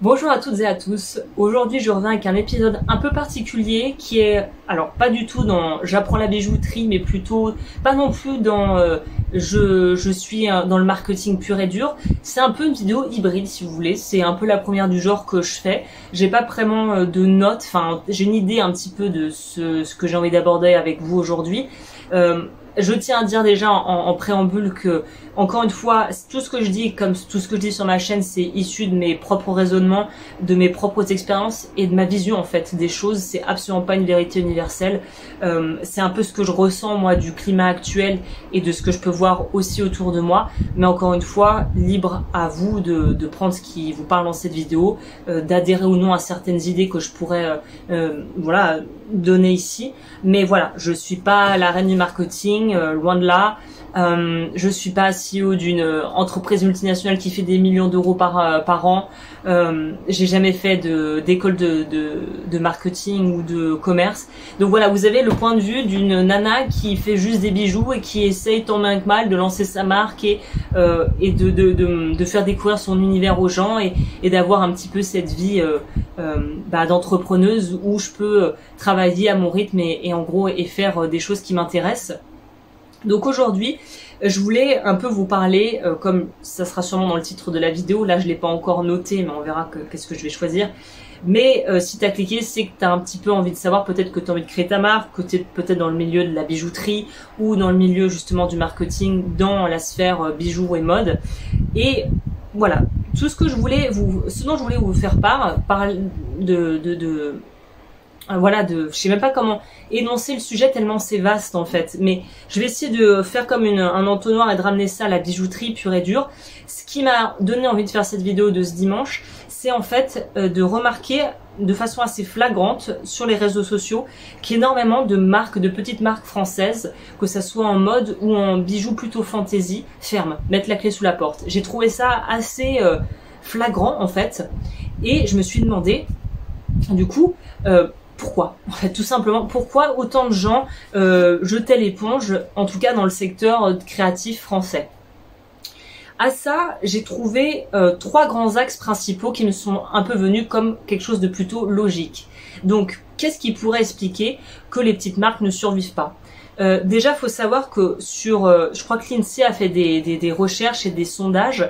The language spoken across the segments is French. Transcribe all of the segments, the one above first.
Bonjour à toutes et à tous. Aujourd'hui, je reviens avec un épisode un peu particulier qui est, alors pas du tout dans j'apprends la bijouterie, mais plutôt pas non plus dans je suis dans le marketing pur et dur. C'est un peu une vidéo hybride si vous voulez. C'est un peu la première du genre que je fais. J'ai pas vraiment de notes. Enfin, j'ai une idée un petit peu de ce que j'ai envie d'aborder avec vous aujourd'hui. Je tiens à dire déjà en préambule que, encore une fois, tout ce que je dis, comme tout ce que je dis sur ma chaîne, c'est issu de mes propres raisonnements, de mes propres expériences et de ma vision en fait des choses. C'est absolument pas une vérité universelle. C'est un peu ce que je ressens moi du climat actuel et de ce que je peux voir aussi autour de moi. Mais encore une fois, libre à vous de prendre ce qui vous parle dans cette vidéo, d'adhérer ou non à certaines idées que je pourrais voilà donner ici. Mais voilà, je suis pas la reine du marketing, loin de là. Je suis pas CEO d'une entreprise multinationale qui fait des millions d'euros par an. J'ai jamais fait d'école de marketing ou de commerce. Donc voilà, vous avez le point de vue d'une nana qui fait juste des bijoux et qui essaye tant bien que mal de lancer sa marque et de faire découvrir son univers aux gens et d'avoir un petit peu cette vie d'entrepreneuse où je peux travailler à mon rythme et en gros et faire des choses qui m'intéressent. Donc aujourd'hui, je voulais un peu vous parler, comme ça sera sûrement dans le titre de la vidéo, là je l'ai pas encore noté, mais on verra qu'est-ce que je vais choisir. Mais si tu as cliqué, c'est que tu as un petit peu envie de savoir, peut-être que tu as envie de créer ta marque, que tu es peut-être dans le milieu de la bijouterie ou dans le milieu justement du marketing, dans la sphère bijoux et mode. Et voilà, tout ce que je voulais ce dont je voulais vous faire part je sais même pas comment énoncer le sujet tellement c'est vaste en fait, mais je vais essayer de faire comme un entonnoir et de ramener ça à la bijouterie pure et dure. Ce qui m'a donné envie de faire cette vidéo de ce dimanche, c'est en fait de remarquer de façon assez flagrante sur les réseaux sociaux qu'énormément de marques, de petites marques françaises, que ça soit en mode ou en bijoux plutôt fantasy, ferment, mettent la clé sous la porte. J'ai trouvé ça assez flagrant en fait, et je me suis demandé du coup pourquoi? En fait, tout simplement, pourquoi autant de gens jetaient l'éponge, en tout cas dans le secteur créatif français? À ça, j'ai trouvé trois grands axes principaux qui me sont un peu venus comme quelque chose de plutôt logique. Donc, qu'est-ce qui pourrait expliquer que les petites marques ne survivent pas? Déjà, faut savoir que je crois que l'INSEE a fait des recherches et des sondages.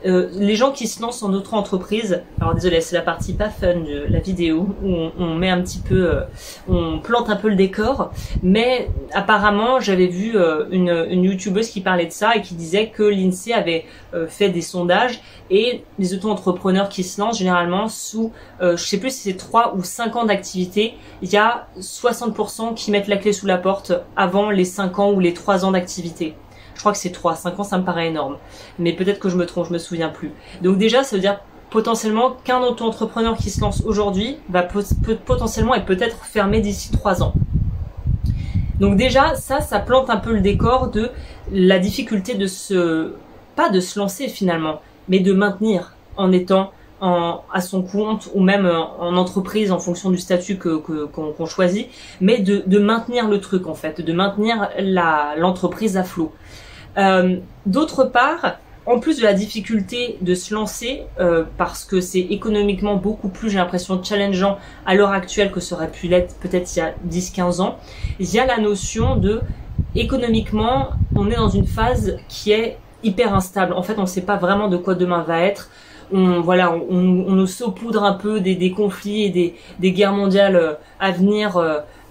Les gens qui se lancent en auto-entreprise, alors désolé, c'est la partie pas fun de la vidéo où on met un petit peu, on plante un peu le décor, mais apparemment j'avais vu une youtubeuse qui parlait de ça et qui disait que l'INSEE avait fait des sondages et les auto-entrepreneurs qui se lancent généralement sous, je sais plus si c'est 3 ou 5 ans d'activité, il y a 60% qui mettent la clé sous la porte avant les 5 ans ou les 3 ans d'activité. Je crois que c'est 3, 5 ans, ça me paraît énorme. Mais peut-être que je me trompe, je me souviens plus. Donc déjà, ça veut dire potentiellement qu'un auto-entrepreneur qui se lance aujourd'hui va potentiellement et peut-être fermer d'ici 3 ans. Donc déjà, ça plante un peu le décor de la difficulté pas de se lancer finalement, mais de maintenir en étant à son compte ou même en entreprise en fonction du statut qu'on choisit, mais de maintenir le truc en fait, de maintenir l'entreprise à flot. D'autre part, en plus de la difficulté de se lancer, parce que c'est économiquement beaucoup plus, j'ai l'impression, challengeant à l'heure actuelle que ça aurait pu l'être peut-être il y a 10-15 ans, il y a la notion de, économiquement, on est dans une phase qui est hyper instable. En fait, on ne sait pas vraiment de quoi demain va être. On nous saupoudre un peu des conflits et des guerres mondiales à venir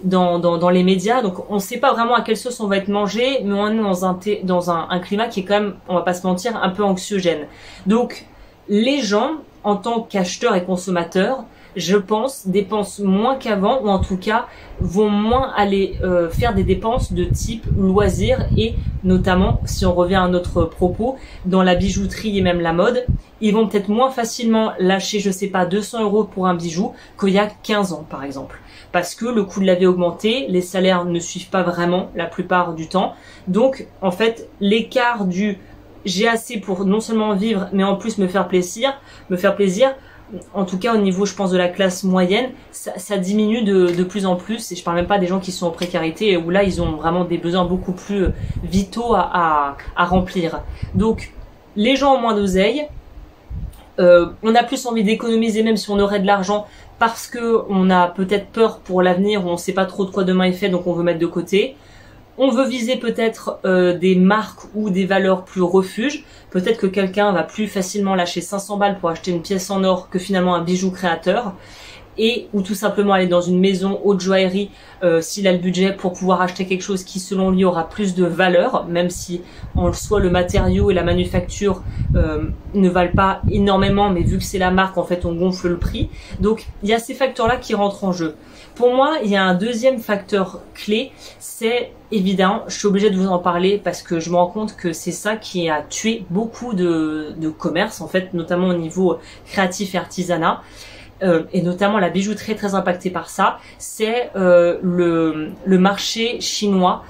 dans les médias, donc on ne sait pas vraiment à quelle sauce on va être mangé, mais on est dans un climat qui est quand même, on va pas se mentir, un peu anxiogène. Donc les gens, en tant qu'acheteurs et consommateurs, je pense, dépensent moins qu'avant, ou en tout cas vont moins aller faire des dépenses de type loisirs, et notamment, si on revient à notre propos, dans la bijouterie et même la mode, ils vont peut-être moins facilement lâcher, je sais pas, 200 € pour un bijou qu'il y a 15 ans par exemple. Parce que le coût de la vie a augmenté, les salaires ne suivent pas vraiment la plupart du temps. Donc en fait, l'écart du j'ai assez pour non seulement vivre, mais en plus me faire plaisir, en tout cas au niveau je pense de la classe moyenne, ça diminue de plus en plus, et je parle même pas des gens qui sont en précarité où là ils ont vraiment des besoins beaucoup plus vitaux à remplir. Donc les gens ont moins d'oseille, On a plus envie d'économiser même si on aurait de l'argent parce que on a peut-être peur pour l'avenir ou on sait pas trop de quoi demain est fait, donc on veut mettre de côté. On veut viser peut-être des marques ou des valeurs plus refuges. Peut-être que quelqu'un va plus facilement lâcher 500 balles pour acheter une pièce en or que finalement un bijou créateur. Et ou tout simplement aller dans une maison haute joaillerie s'il a le budget pour pouvoir acheter quelque chose qui selon lui aura plus de valeur, même si en soi le matériau et la manufacture ne valent pas énormément, mais vu que c'est la marque, en fait on gonfle le prix. Donc il y a ces facteurs-là qui rentrent en jeu. Pour moi, il y a un deuxième facteur clé, c'est évident, je suis obligée de vous en parler parce que je me rends compte que c'est ça qui a tué beaucoup de commerces, en fait, notamment au niveau créatif et artisanat. Et notamment la bijouterie est très impactée par ça, c'est le marché chinois,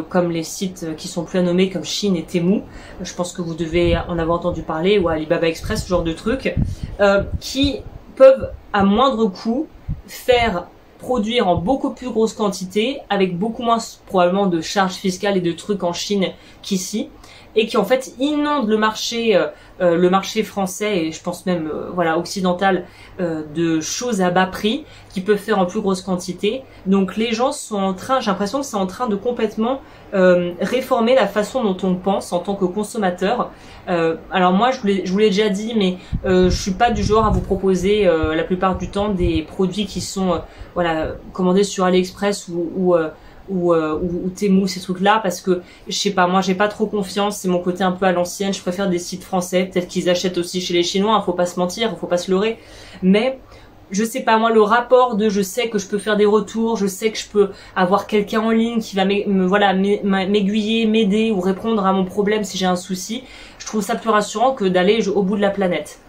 comme les sites qui sont plus à nommer comme Shein et Temu, je pense que vous devez en avoir entendu parler, ou Alibaba Express, ce genre de trucs, qui peuvent à moindre coût faire produire en beaucoup plus grosse quantité, avec beaucoup moins probablement de charges fiscales et de trucs en Chine qu'ici, et qui en fait inondent le marché français et je pense même voilà occidental de choses à bas prix qui peuvent faire en plus grosse quantité. Donc les gens sont en train, j'ai l'impression que c'est en train de complètement réformer la façon dont on pense en tant que consommateur. Alors moi je vous l'ai déjà dit, mais je suis pas du genre à vous proposer la plupart du temps des produits qui sont voilà commandés sur AliExpress ou Temu, ces trucs-là, parce que je sais pas, moi j'ai pas trop confiance, c'est mon côté un peu à l'ancienne, je préfère des sites français, peut-être qu'ils achètent aussi chez les Chinois, hein, faut pas se mentir, faut pas se leurrer, mais je sais pas, moi le rapport de je sais que je peux faire des retours, je sais que je peux avoir quelqu'un en ligne qui va m'aiguiller, m'aider ou répondre à mon problème si j'ai un souci, je trouve ça plus rassurant que d'aller au bout de la planète.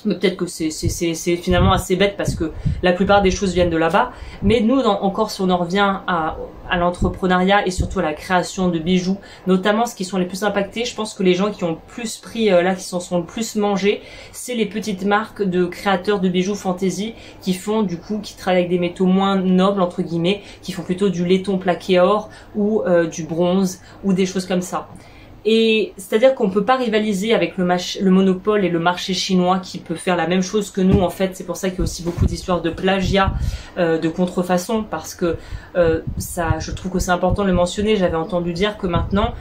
Mais peut-être que c'est finalement assez bête parce que la plupart des choses viennent de là-bas. Mais nous, encore si on en revient à l'entrepreneuriat et surtout à la création de bijoux, notamment ce qui sont les plus impactés, je pense que les gens qui ont plus pris, là, qui s'en sont le plus mangés, c'est les petites marques de créateurs de bijoux fantasy qui font du coup, qui travaillent avec des métaux moins nobles, entre guillemets, qui font plutôt du laiton plaqué or ou du bronze ou des choses comme ça. Et c'est-à-dire qu'on peut pas rivaliser avec le monopole et le marché chinois qui peut faire la même chose que nous. En fait, c'est pour ça qu'il y a aussi beaucoup d'histoires de plagiat, de contrefaçon, parce que ça, je trouve que c'est important de le mentionner. J'avais entendu dire que maintenant,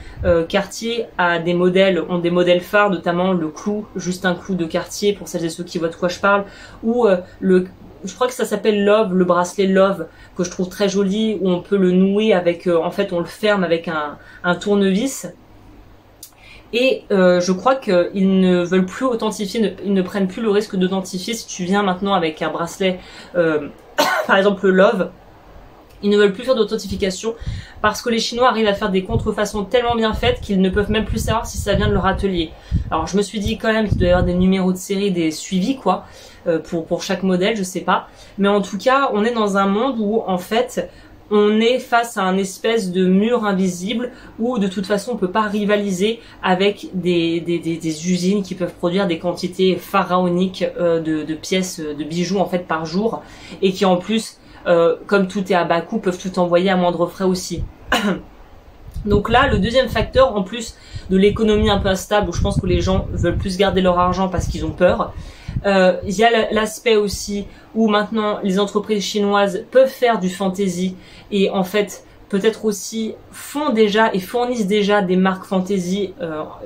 Cartier ont des modèles phares, notamment le clou, juste un clou de Cartier, pour celles et ceux qui voient de quoi je parle, ou je crois que ça s'appelle Love, le bracelet Love, que je trouve très joli, où on peut le nouer avec, en fait, on le ferme avec un tournevis. Et je crois qu'ils ne veulent plus authentifier, ils ne prennent plus le risque d'authentifier si tu viens maintenant avec un bracelet, par exemple le Love. Ils ne veulent plus faire d'authentification parce que les Chinois arrivent à faire des contrefaçons tellement bien faites qu'ils ne peuvent même plus savoir si ça vient de leur atelier. Alors je me suis dit quand même qu'il doit y avoir des numéros de série, des suivis quoi, pour chaque modèle, je sais pas. Mais en tout cas, on est dans un monde où en fait on est face à un espèce de mur invisible où de toute façon on peut pas rivaliser avec des usines qui peuvent produire des quantités pharaoniques de pièces, de bijoux en fait par jour et qui en plus, comme tout est à bas coût, peuvent tout envoyer à moindre frais aussi. Donc là, le deuxième facteur, en plus de l'économie un peu instable où je pense que les gens veulent plus garder leur argent parce qu'ils ont peur, il y a l'aspect aussi où maintenant les entreprises chinoises peuvent faire du fantasy et en fait peut-être aussi font déjà et fournissent déjà des marques fantasy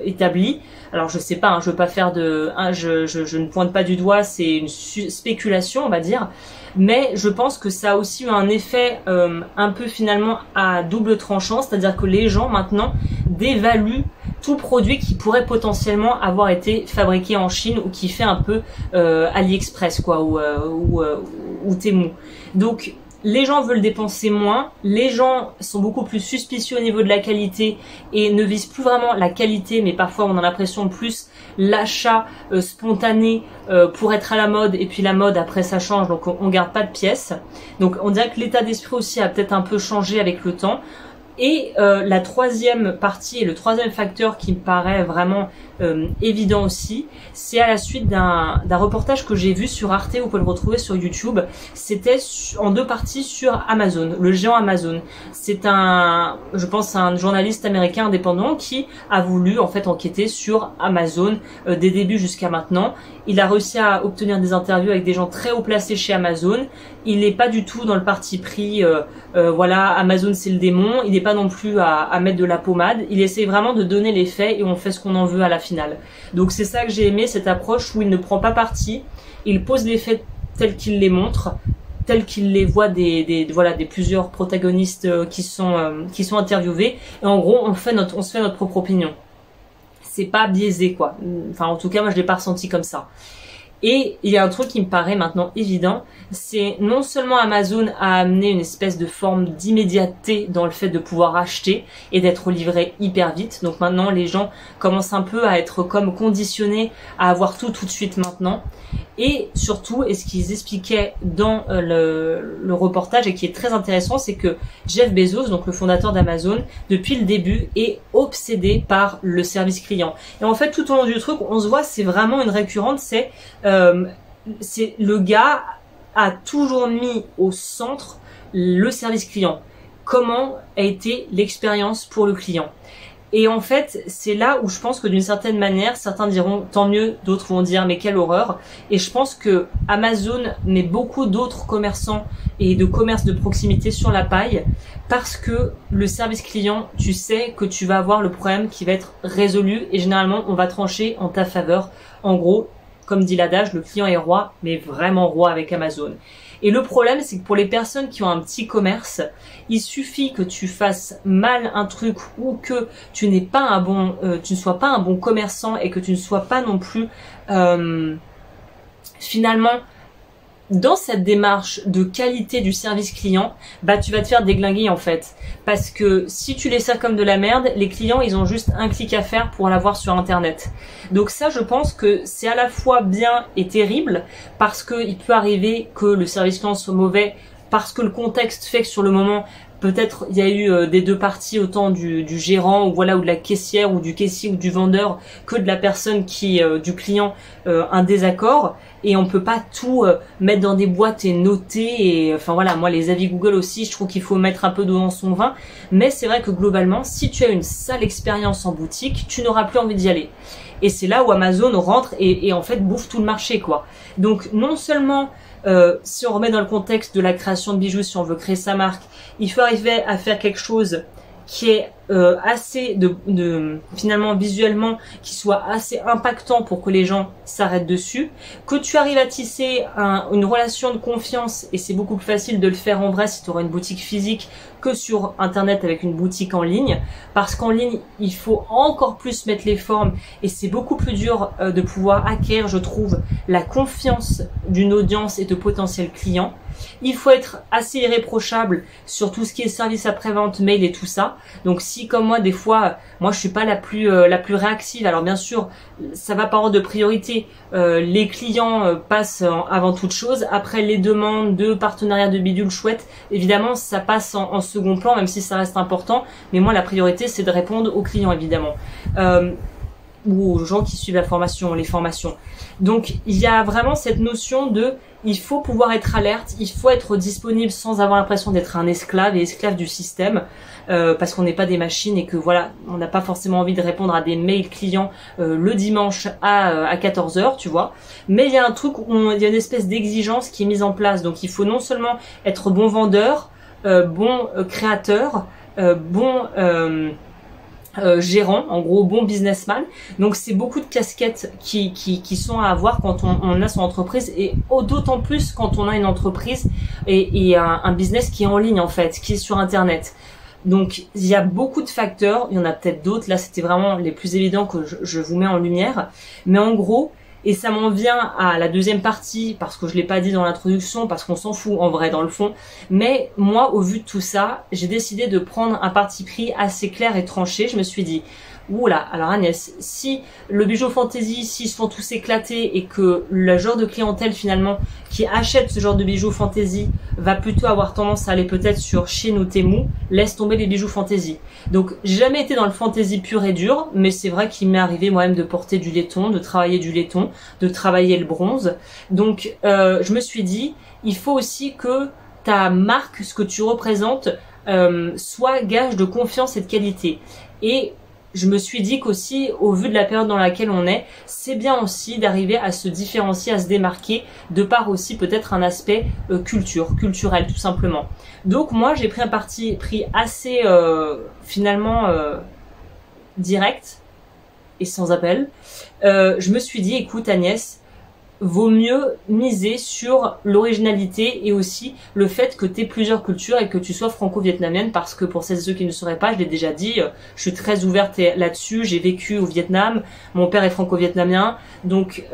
établies. Alors je sais pas, hein, je veux pas faire de, je ne pointe pas du doigt, c'est une spéculation on va dire, mais je pense que ça a aussi eu un effet un peu finalement à double tranchant, c'est-à-dire que les gens maintenant dévaluent tout produit qui pourrait potentiellement avoir été fabriqué en Chine ou qui fait un peu AliExpress quoi ou Temu. Donc les gens veulent dépenser moins, les gens sont beaucoup plus suspicieux au niveau de la qualité et ne visent plus vraiment la qualité, mais parfois on a l'impression plus l'achat spontané pour être à la mode, et puis la mode après ça change, donc on garde pas de pièces. Donc on dirait que l'état d'esprit aussi a peut-être un peu changé avec le temps. Et la troisième partie et le troisième facteur qui me paraît vraiment évident aussi. C'est à la suite d'un reportage que j'ai vu sur Arte, vous pouvez le retrouver sur YouTube. C'était en 2 parties sur Amazon, le géant Amazon. C'est je pense un journaliste américain indépendant qui a voulu en fait enquêter sur Amazon des débuts jusqu'à maintenant. Il a réussi à obtenir des interviews avec des gens très haut placés chez Amazon. Il n'est pas du tout dans le parti pris, voilà, Amazon c'est le démon. Il n'est pas non plus à mettre de la pommade. Il essaie vraiment de donner les faits et on fait ce qu'on en veut à la finale. Donc c'est ça que j'ai aimé, cette approche où il ne prend pas parti. Il pose les faits tels qu'il les montre, tels qu'il les voit des plusieurs protagonistes qui sont interviewés. Et en gros, on se fait notre propre opinion. C'est pas biaisé, quoi. Enfin, en tout cas, moi, je l'ai pas ressenti comme ça. Et il y a un truc qui me paraît maintenant évident, c'est non seulement Amazon a amené une espèce de forme d'immédiateté dans le fait de pouvoir acheter et d'être livré hyper vite. Donc maintenant, les gens commencent un peu à être comme conditionnés à avoir tout de suite maintenant. Et surtout, et ce qu'ils expliquaient dans le reportage et qui est très intéressant, c'est que Jeff Bezos, donc le fondateur d'Amazon, depuis le début est obsédé par le service client. Et en fait, tout au long du truc, on se voit, c'est vraiment une récurrente, c'est le gars a toujours mis au centre le service client. Comment a été l'expérience pour le client? Et en fait, c'est là où je pense que d'une certaine manière, certains diront tant mieux, d'autres vont dire mais quelle horreur. Et je pense que Amazon met beaucoup d'autres commerçants et de commerces de proximité sur la paille parce que le service client, tu sais que tu vas avoir le problème qui va être résolu et généralement on va trancher en ta faveur. En gros, comme dit l'adage, le client est roi, mais vraiment roi avec Amazon. Et le problème, c'est que pour les personnes qui ont un petit commerce, il suffit que tu fasses mal un truc ou que tu n'es pas tu ne sois pas un bon commerçant et que tu ne sois pas non plus finalement dans cette démarche de qualité du service client, bah tu vas te faire déglinguer en fait. Parce que si tu les sers comme de la merde, les clients ils ont juste un clic à faire pour l'avoir sur internet. Donc ça je pense que c'est à la fois bien et terrible parce que il peut arriver que le service client soit mauvais parce que le contexte fait que sur le moment peut-être il y a eu des 2 parties, autant du gérant ou voilà ou de la caissière ou du caissier ou du vendeur que de la personne du client un désaccord et on peut pas tout mettre dans des boîtes et noter et enfin voilà, moi les avis Google aussi, je trouve qu'il faut mettre un peu d'eau dans son vin, mais c'est vrai que globalement, si tu as une sale expérience en boutique, tu n'auras plus envie d'y aller. Et c'est là où Amazon rentre et en fait bouffe tout le marché quoi. Donc non seulement si on remet dans le contexte de la création de bijoux, si on veut créer sa marque, il faut arriver à faire quelque chose qui est assez finalement visuellement qui soit assez impactant pour que les gens s'arrêtent dessus, que tu arrives à tisser une relation de confiance et c'est beaucoup plus facile de le faire en vrai si tu auras une boutique physique que sur internet avec une boutique en ligne parce qu'en ligne il faut encore plus mettre les formes et c'est beaucoup plus dur de pouvoir acquérir je trouve la confiance d'une audience et de potentiels clients. Il faut être assez irréprochable sur tout ce qui est service après-vente, mail et tout ça. Donc si comme moi des fois, moi je suis pas la plus réactive. Alors bien sûr, ça va par ordre de priorité. Les clients passent avant toute chose. Après les demandes de partenariat de bidule chouette, évidemment ça passe en second plan, même si ça reste important. Mais moi la priorité c'est de répondre aux clients évidemment. Ou aux gens qui suivent la formation, les formations. Donc il y a vraiment cette notion de il faut pouvoir être alerte, il faut être disponible sans avoir l'impression d'être un esclave et esclave du système parce qu'on n'est pas des machines et que voilà, on n'a pas forcément envie de répondre à des mails clients le dimanche à 14h, tu vois. Mais il y a un truc où il y a une espèce d'exigence qui est mise en place. Donc il faut non seulement être bon vendeur, bon créateur, bon gérant, en gros bon businessman. Donc c'est beaucoup de casquettes qui sont à avoir quand on a son entreprise et d'autant plus quand on a une entreprise et un business qui est en ligne en fait, qui est sur internet. Donc il y a beaucoup de facteurs, il y en a peut-être d'autres, là c'était vraiment les plus évidents que je vous mets en lumière, mais en gros, et ça m'en vient à la deuxième partie, parce que je l'ai pas dit dans l'introduction, parce qu'on s'en fout en vrai dans le fond. Mais moi, au vu de tout ça, j'ai décidé de prendre un parti pris assez clair et tranché. Je me suis dit, Oula, alors Agnès, si le bijou fantasy, s'ils se font tous éclater et que le genre de clientèle finalement qui achète ce genre de bijoux fantasy va plutôt avoir tendance à aller peut-être sur Shein ou Temu, laisse tomber les bijoux fantasy. Donc j'ai jamais été dans le fantasy pur et dur, mais c'est vrai qu'il m'est arrivé moi-même de porter du laiton, de travailler du laiton, de travailler le bronze. Donc je me suis dit, il faut aussi que ta marque, ce que tu représentes, soit gage de confiance et de qualité. Et je me suis dit qu'aussi, au vu de la période dans laquelle on est, c'est bien aussi d'arriver à se différencier, à se démarquer, de par aussi peut-être un aspect culturel tout simplement. Donc moi, j'ai pris un parti pris assez finalement direct et sans appel. Je me suis dit, écoute Agnès, vaut mieux miser sur l'originalité et aussi le fait que tu aies plusieurs cultures et que tu sois franco-vietnamienne, parce que pour celles et ceux qui ne sauraient pas, je l'ai déjà dit, je suis très ouverte là-dessus, j'ai vécu au Vietnam, mon père est franco-vietnamien, donc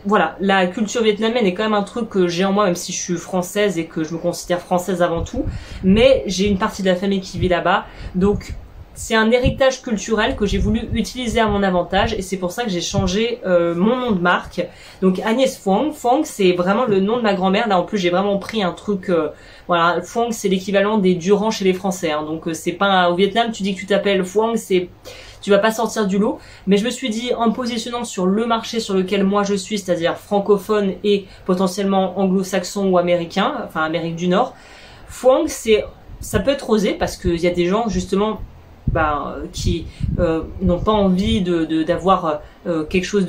voilà, la culture vietnamienne est quand même un truc que j'ai en moi, même si je suis française et que je me considère française avant tout, mais j'ai une partie de la famille qui vit là-bas, donc c'est un héritage culturel que j'ai voulu utiliser à mon avantage et c'est pour ça que j'ai changé mon nom de marque. Donc Agnès Phuong. Phuong, c'est vraiment le nom de ma grand-mère. Là en plus j'ai vraiment pris un truc, voilà, Phuong c'est l'équivalent des Durand chez les Français. Hein. Donc c'est pas au Vietnam tu dis que tu t'appelles Phuong, tu vas pas sortir du lot. Mais je me suis dit en me positionnant sur le marché sur lequel moi je suis, c'est-à-dire francophone et potentiellement anglo-saxon ou américain, enfin Amérique du Nord, Phuong ça peut être osé parce qu'il y a des gens justement qui n'ont pas envie d'avoir quelque chose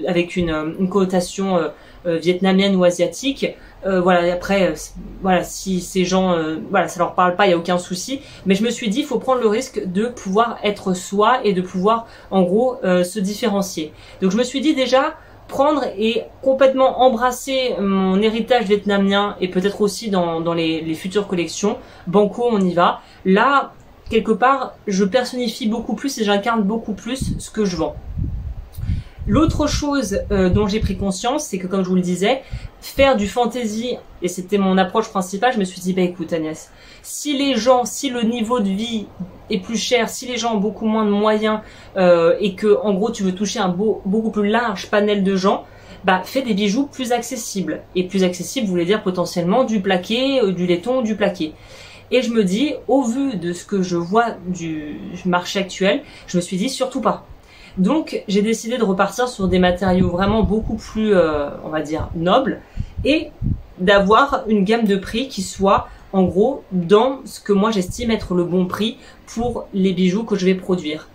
avec une connotation vietnamienne ou asiatique. Voilà, après voilà, si ces gens voilà, ça leur parle pas, il y a aucun souci, mais je me suis dit il faut prendre le risque de pouvoir être soi et de pouvoir en gros se différencier. Donc je me suis dit déjà prendre et complètement embrasser mon héritage vietnamien et peut-être aussi dans les futures collections. Banco, on y va. Là quelque part, je personnifie beaucoup plus et j'incarne beaucoup plus ce que je vends. L'autre chose dont j'ai pris conscience, c'est que comme je vous le disais, faire du fantasy, et c'était mon approche principale, je me suis dit, écoute Agnès, si le niveau de vie est plus cher, si les gens ont beaucoup moins de moyens et que en gros tu veux toucher un beaucoup plus large panel de gens, fais des bijoux plus accessibles. Et plus accessible voulait dire potentiellement du plaqué, du laiton, du plaqué. Et je me dis, au vu de ce que je vois du marché actuel, je me suis dit surtout pas. Donc j'ai décidé de repartir sur des matériaux vraiment beaucoup plus, on va dire, nobles et d'avoir une gamme de prix qui soit en gros dans ce que moi j'estime être le bon prix pour les bijoux que je vais produire.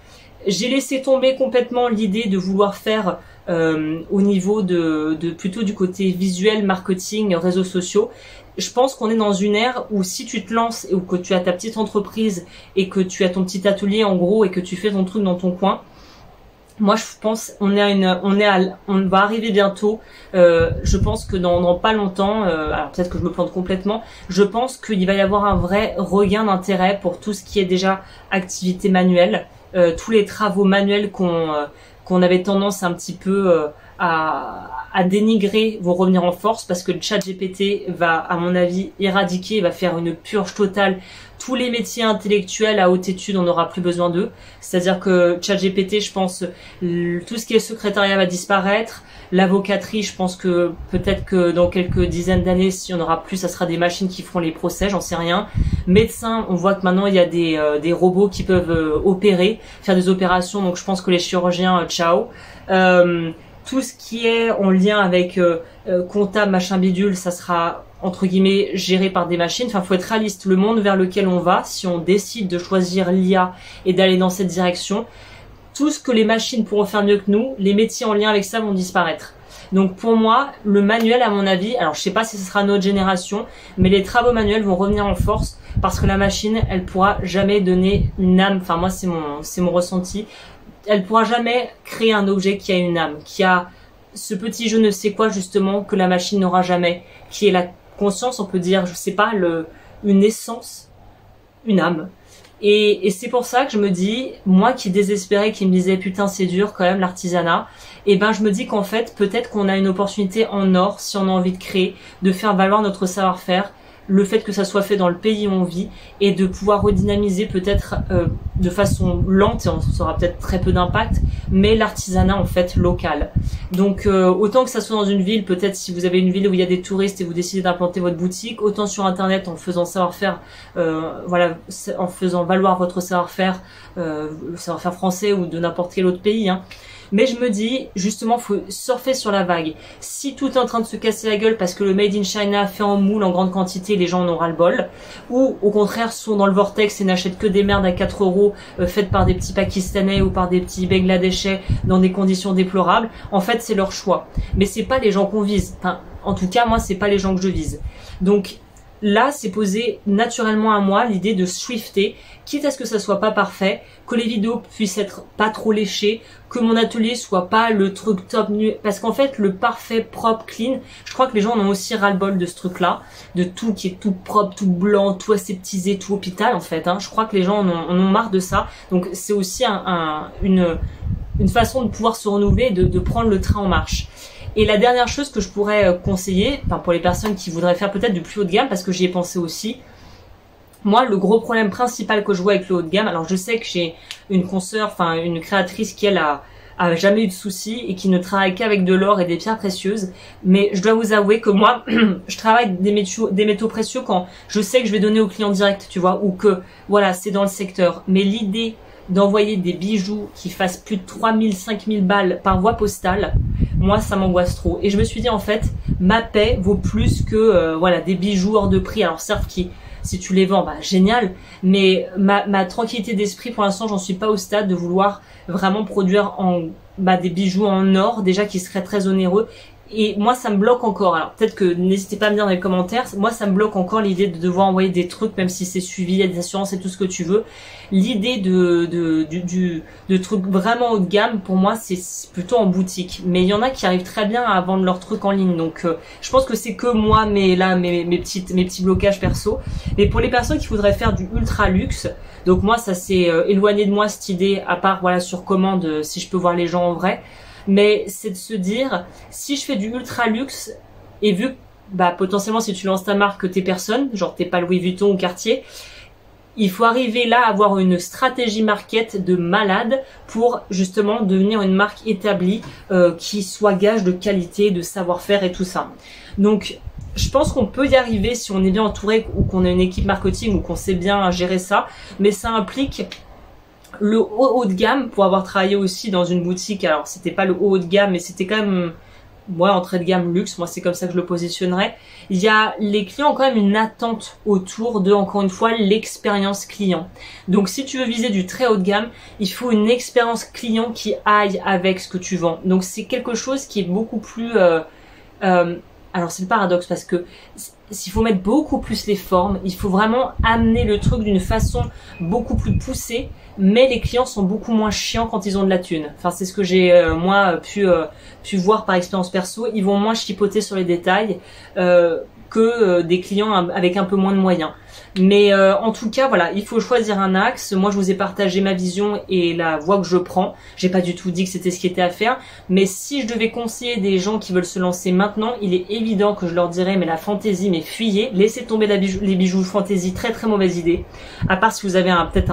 J'ai laissé tomber complètement l'idée de vouloir faire au niveau de plutôt du côté visuel, marketing, réseaux sociaux. Je pense qu'on est dans une ère où si tu te lances ou que tu as ta petite entreprise et que tu as ton petit atelier en gros et que tu fais ton truc dans ton coin, moi je pense on va arriver bientôt. Je pense que dans pas longtemps, alors peut-être que je me plante complètement, je pense qu'il va y avoir un vrai regain d'intérêt pour tout ce qui est déjà activité manuelle, tous les travaux manuels qu'on avait tendance un petit peu à dénigrer vont revenir en force parce que le ChatGPT va, à mon avis, éradiquer, va faire une purge totale. Tous les métiers intellectuels à haute étude, on n'aura plus besoin d'eux. C'est-à-dire que ChatGPT, je pense, tout ce qui est secrétariat va disparaître. L'avocaterie, je pense que peut-être que dans quelques dizaines d'années, si on aura plus, ça sera des machines qui feront les procès, j'en sais rien. Médecin, on voit que maintenant il y a des robots qui peuvent opérer, faire des opérations. Donc je pense que les chirurgiens, ciao. Tout ce qui est en lien avec comptable, machin bidule, ça sera entre guillemets géré par des machines. Enfin, faut être réaliste. Le monde vers lequel on va, si on décide de choisir l'IA et d'aller dans cette direction, tout ce que les machines pourront faire mieux que nous, les métiers en lien avec ça vont disparaître. Donc pour moi, le manuel, à mon avis, alors je sais pas si ce sera notre génération, mais les travaux manuels vont revenir en force parce que la machine, elle pourra jamais donner une âme. Enfin moi, c'est mon ressenti. Elle pourra jamais créer un objet qui a une âme, qui a ce petit je ne sais quoi justement que la machine n'aura jamais, qui est la conscience, on peut dire, je sais pas, une essence, une âme. Et c'est pour ça que je me dis, moi qui désespérais, qui me disais putain c'est dur quand même l'artisanat, et ben je me dis qu'en fait peut-être qu'on a une opportunité en or si on a envie de créer, de faire valoir notre savoir-faire, le fait que ça soit fait dans le pays où on vit et de pouvoir redynamiser peut-être de façon lente, et ça aura peut-être très peu d'impact, mais l'artisanat en fait local. Donc autant que ça soit dans une ville, peut-être si vous avez une ville où il y a des touristes et vous décidez d'implanter votre boutique, autant sur internet en faisant savoir-faire, voilà, en faisant valoir votre savoir-faire, le savoir-faire français ou de n'importe quel autre pays, hein. Mais je me dis, justement, faut surfer sur la vague. Si tout est en train de se casser la gueule parce que le Made in China fait en moule en grande quantité, les gens en ont ras le bol, ou au contraire sont dans le vortex et n'achètent que des merdes à 4 euros faites par des petits Pakistanais ou par des petits Bangladeshais dans des conditions déplorables, en fait c'est leur choix. Mais c'est pas les gens qu'on vise. Enfin, en tout cas, moi c'est pas les gens que je vise. Donc là, c'est posé naturellement à moi l'idée de swifter, quitte à ce que ça soit pas parfait, que les vidéos puissent être pas trop léchées, que mon atelier soit pas le truc top nu, parce qu'en fait, le parfait, propre, clean, je crois que les gens en ont aussi ras-le-bol de ce truc-là, de tout qui est tout propre, tout blanc, tout aseptisé, tout hôpital, en fait, hein. Je crois que les gens en ont marre de ça, donc c'est aussi une façon de pouvoir se renouveler, de prendre le train en marche. Et la dernière chose que je pourrais conseiller, enfin pour les personnes qui voudraient faire peut-être du plus haut de gamme, parce que j'y ai pensé aussi, moi le gros problème principal que je vois avec le haut de gamme, alors je sais que j'ai une consoeur, enfin une créatrice qui elle a jamais eu de soucis et qui ne travaille qu'avec de l'or et des pierres précieuses, mais je dois vous avouer que moi je travaille des métaux précieux quand je sais que je vais donner au client direct, tu vois, ou que voilà c'est dans le secteur, mais l'idée d'envoyer des bijoux qui fassent plus de 3000, 5000 balles par voie postale, moi ça m'angoisse trop. Et je me suis dit en fait, ma paix vaut plus que voilà des bijoux hors de prix. Alors certes, si tu les vends, bah génial, mais ma tranquillité d'esprit pour l'instant, j'en suis pas au stade de vouloir vraiment produire des bijoux en or déjà qui seraient très onéreux. Et moi ça me bloque encore, alors peut-être que n'hésitez pas à me dire dans les commentaires, moi ça me bloque encore l'idée de devoir envoyer des trucs même si c'est suivi, il y a des assurances et tout ce que tu veux. L'idée de trucs vraiment haut de gamme, pour moi c'est plutôt en boutique, mais il y en a qui arrivent très bien à vendre leurs trucs en ligne, donc je pense que c'est que moi mes petits blocages perso. Mais pour les personnes qui voudraient faire du ultra luxe, donc moi ça s'est éloigné de moi cette idée, à part voilà sur commande si je peux voir les gens en vrai. Mais c'est de se dire, si je fais du ultra luxe, et vu que potentiellement si tu lances ta marque que t'es personne, genre t'es pas Louis Vuitton ou Cartier, il faut arriver là à avoir une stratégie market de malade pour justement devenir une marque établie qui soit gage de qualité, de savoir-faire et tout ça. Donc je pense qu'on peut y arriver si on est bien entouré ou qu'on a une équipe marketing ou qu'on sait bien gérer ça, mais ça implique le haut de gamme, pour avoir travaillé aussi dans une boutique. Alors c'était pas le haut de gamme, mais c'était quand même entrée de gamme luxe, moi c'est comme ça que je le positionnerais. Il y a les clients ont quand même une attente autour de, encore une fois, l'expérience client. Donc si tu veux viser du très haut de gamme, il faut une expérience client qui aille avec ce que tu vends. Donc c'est quelque chose qui est beaucoup plus alors c'est le paradoxe parce que s'il faut mettre beaucoup plus les formes, il faut vraiment amener le truc d'une façon beaucoup plus poussée, mais les clients sont beaucoup moins chiants quand ils ont de la thune. Enfin c'est ce que j'ai pu voir par expérience perso, ils vont moins chipoter sur les détails que des clients avec un peu moins de moyens. Mais en tout cas voilà, il faut choisir un axe. Moi je vous ai partagé ma vision et la voie que je prends. J'ai pas du tout dit que c'était ce qui était à faire, mais si je devais conseiller des gens qui veulent se lancer maintenant, il est évident que je leur dirais mais la fantaisie, mais fuyez, laissez tomber les bijoux fantaisie, très très mauvaise idée. À part si vous avez peut-être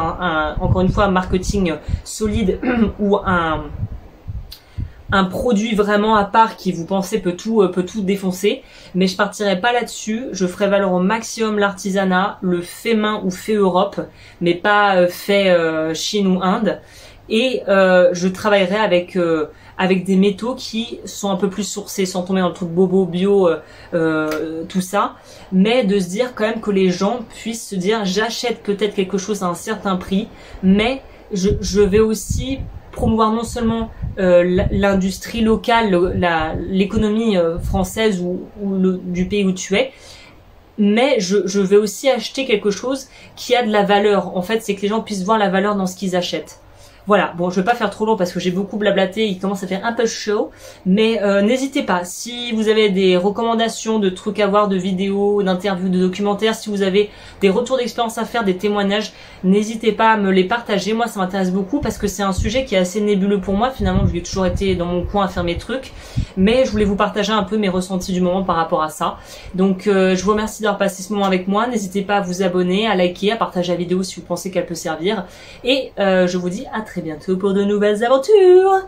encore une fois un marketing solide ou un produit vraiment à part qui vous pensez peut tout défoncer, mais je partirai pas là-dessus. Je ferai valoir au maximum l'artisanat, le fait main ou fait Europe, mais pas fait Chine ou Inde. Et je travaillerai avec des métaux qui sont un peu plus sourcés, sans tomber dans le truc bobo, bio, tout ça, mais de se dire quand même que les gens puissent se dire j'achète peut-être quelque chose à un certain prix, mais je vais aussi promouvoir non seulement l'industrie locale, l'économie française ou du pays où tu es, mais je vais aussi acheter quelque chose qui a de la valeur. En fait, c'est que les gens puissent voir la valeur dans ce qu'ils achètent. Voilà, bon, je vais pas faire trop long parce que j'ai beaucoup blablaté, il commence à faire un peu chaud, mais n'hésitez pas, si vous avez des recommandations de trucs à voir, de vidéos, d'interviews, de documentaires, si vous avez des retours d'expérience à faire, des témoignages, n'hésitez pas à me les partager. Moi, ça m'intéresse beaucoup parce que c'est un sujet qui est assez nébuleux pour moi. Finalement, j'ai toujours été dans mon coin à faire mes trucs, mais je voulais vous partager un peu mes ressentis du moment par rapport à ça. Donc, je vous remercie d'avoir passé ce moment avec moi. N'hésitez pas à vous abonner, à liker, à partager la vidéo si vous pensez qu'elle peut servir. Et je vous dis à très bientôt pour de nouvelles aventures.